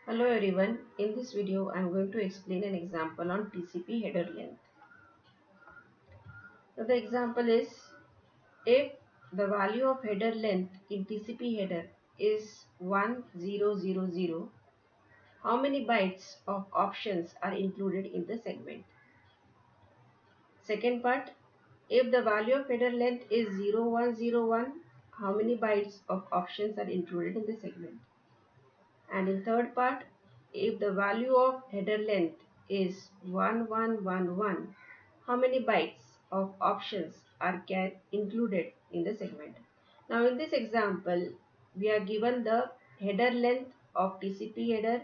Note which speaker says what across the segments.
Speaker 1: Hello everyone, in this video I am going to explain an example on TCP header length. So the example is, if the value of header length in TCP header is 1000, how many bytes of options are included in the segment? Second part, if the value of header length is 0101, how many bytes of options are included in the segment? And in third part, if the value of header length is 1111, how many bytes of options are included in the segment? Now in this example, we are given the header length of TCP header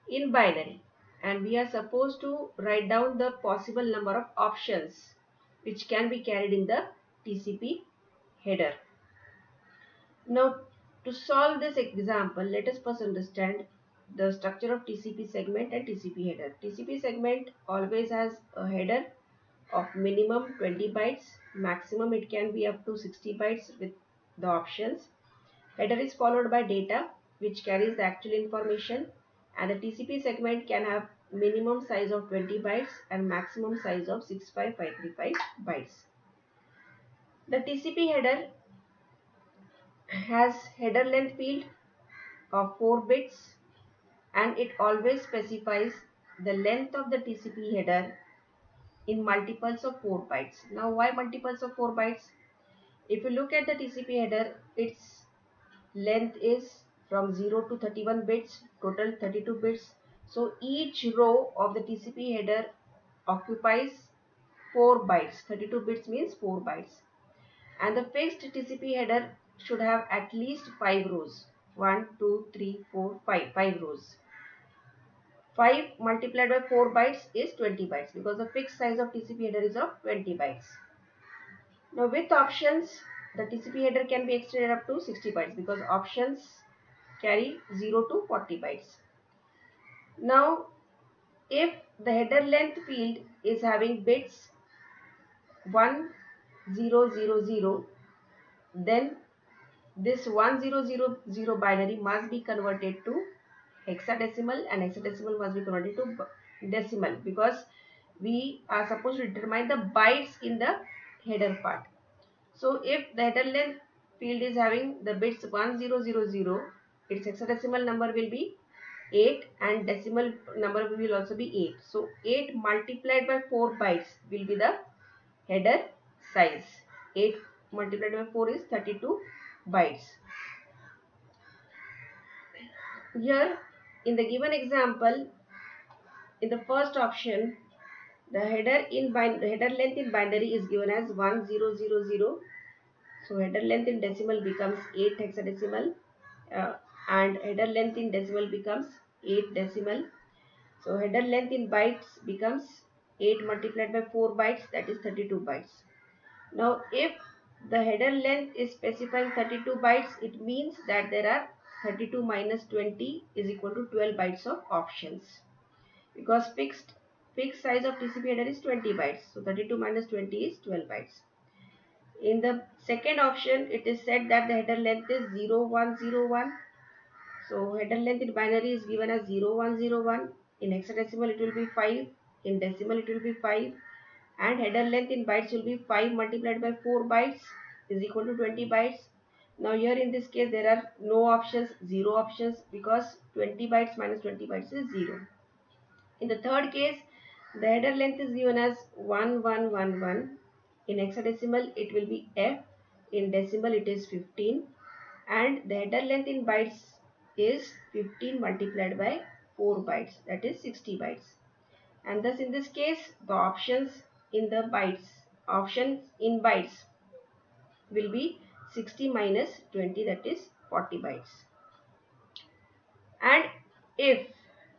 Speaker 1: in binary, and we are supposed to write down the possible number of options which can be carried in the TCP header. Now, to solve this example, let us first understand the structure of TCP segment and TCP header. TCP segment always has a header of minimum 20 bytes, maximum it can be up to 60 bytes with the options. Header is followed by data which carries the actual information, and the TCP segment can have minimum size of 20 bytes and maximum size of 65535 bytes. The TCP header has header length field of 4 bits, and it always specifies the length of the TCP header in multiples of 4 bytes. Now why multiples of 4 bytes? If you look at the TCP header, its length is from 0 to 31 bits, total 32 bits. So each row of the TCP header occupies 4 bytes. 32 bits means 4 bytes. And the fixed TCP header should have at least 5 rows. 1, 2, 3, 4, 5. 5 rows. 5 multiplied by 4 bytes is 20 bytes, because the fixed size of TCP header is of 20 bytes. Now with options, the TCP header can be extended up to 60 bytes, because options carry 0 to 40 bytes. Now if the header length field is having bits 1000, then this 1000 binary must be converted to hexadecimal, and hexadecimal must be converted to decimal, because we are supposed to determine the bytes in the header part. So if the header length field is having the bits 1000, its hexadecimal number will be 8 and decimal number will also be 8. So 8 multiplied by 4 bytes will be the header size. 8 multiplied by 4 is 32 bytes. Here in the given example, in the first option, the header length in binary is given as 1000. So header length in decimal becomes 8 hexadecimal, and header length in decimal becomes 8 decimal. So header length in bytes becomes 8 multiplied by 4 bytes, that is 32 bytes. Now if the header length is specifying 32 bytes, it means that there are 32 minus 20 is equal to 12 bytes of options, because fixed size of TCP header is 20 bytes. So 32 minus 20 is 12 bytes. In the second option, it is said that the header length is 0101. So header length in binary is given as 0101. In hexadecimal it will be 5. In decimal it will be 5. And header length in bytes will be 5 multiplied by 4 bytes is equal to 20 bytes. Now here in this case there are no options, 0 options, because 20 bytes minus 20 bytes is 0. In the third case, the header length is given as 1111. In hexadecimal it will be F. In decimal it is 15. And the header length in bytes is 15 multiplied by 4 bytes, that is 60 bytes. And thus in this case the options in bytes will be 60 minus 20, that is 40 bytes. And if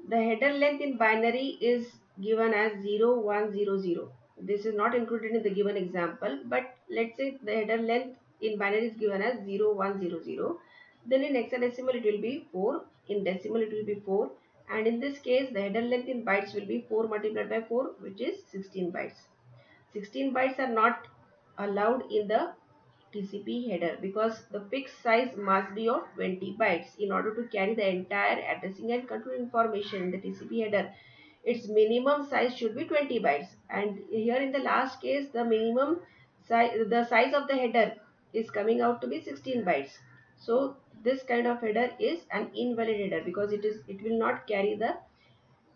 Speaker 1: the header length in binary is given as 0100, this is not included in the given example, but let's say the header length in binary is given as 0100, then in hexadecimal it will be 4, in decimal it will be 4, and in this case the header length in bytes will be 4 multiplied by 4, which is 16 bytes. 16 bytes are not allowed in the TCP header because the fixed size must be of 20 bytes in order to carry the entire addressing and control information in the TCP header. Its minimum size should be 20 bytes, and here in the last case the minimum size, the size of the header is coming out to be 16 bytes. So this kind of header is an invalid header because it will not carry the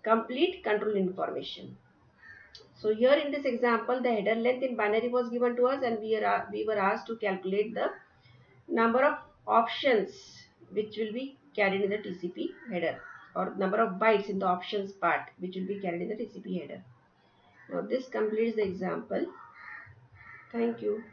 Speaker 1: complete control information. So here in this example, the header length in binary was given to us, and we were asked to calculate the number of options which will be carried in the TCP header, or number of bytes in the options part which will be carried in the TCP header. Now this completes the example. Thank you.